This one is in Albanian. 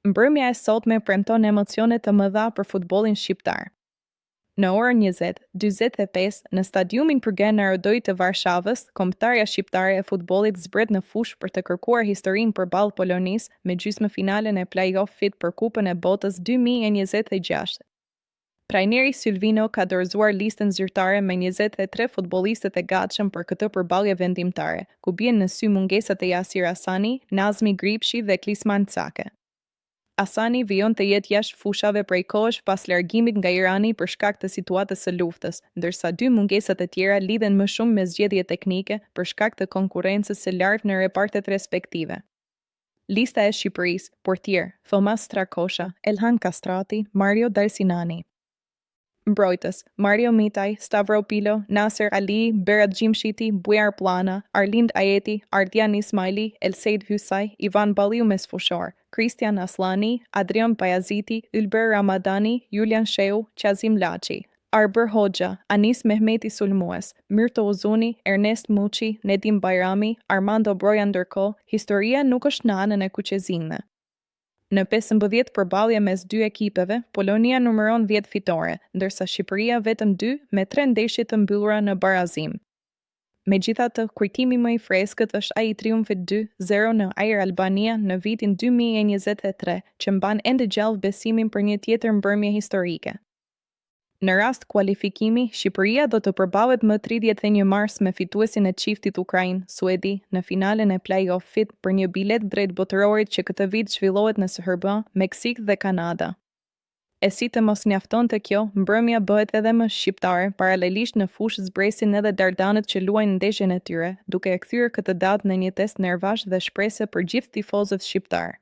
Mbrëmja e sotme premton emocione të mëdha për futbollin shqiptar. Në orën 20:45 në stadiumin Përgen Narodoj të Varshavës, kombëtarja shqiptare e futbollit zbret në fushë për të kërkuar historinë përballë Polonisë me gjysmëfinalen e play-off-it për Kupën e Botës 2026. Trajneri Sylvino ka dorëzuar listën zyrtare me 23 futbollistët e gatshëm për këtë përballje vendimtare, ku bien në sy mungesat e Yasir Hasani, Nazmi Gripshi dhe Klisman Cake. Hasani vijon të jetë jashtë fushave prej kohësh pas largimit nga Irani për shkak të situatës së luftës, ndërsa dy mungesat e tjera lidhen më shumë me zgjedhje teknike për shkak të konkurrencës së lartë në repartet respektive. Lista e Shqipërisë: portier Thomas Strakosha, Elhan Kastrati, Mario Darsinani. Mbrojtës: Mario Mitaj, Stavro Pilo, Nasser Ali, Berat Gjimshiti, Bujar Plana, Arlind Ajeti, Ardian Ismaili, Elseid Hysaj, Ivan Balliu mesfushor, Christian Aslani, Adrian Pajaziti, Ylber Ramadani, Julian Sheu, Qazim Laçi, Arber Hoxha, Anis Mehmeti Sulmues, Mirto Uzuni, Ernest Muçi, Nedim Bajrami, Armando Broja. Ndërkohë, historia nuk është në anën e kuqezinëve. Në 15 përballje mes dy ekipeve, Polonia numëron 10 fitore, ndërsa Shqipëria vetëm 2 me 3 ndeshje të mbyllura në barazim. Megjithatë, kujtimi më i freskët është ai i triumfit 2-0 në ajër Albania në vitin 2023, që mban ende gjallë besimin për një tjetër mbrëmje historike. Në rast kualifikimi, Shqipëria do të përballet më 31 mars me fituesin e çiftit Ukrainë, Suedi, në finalen e play-off-it për një bilet drejt botërorit që këtë vit zhvillohet në SHB, Meksik dhe Kanada. E si të mos njafton të kjo, mbrëmja bëhet edhe më shqiptare, paralelisht në fushë zbresin edhe dardanët që luajnë ndeshjen e tyre, duke e kthyer këtë datë në një test nervash dhe shprese për gjithë tifozët shqiptar.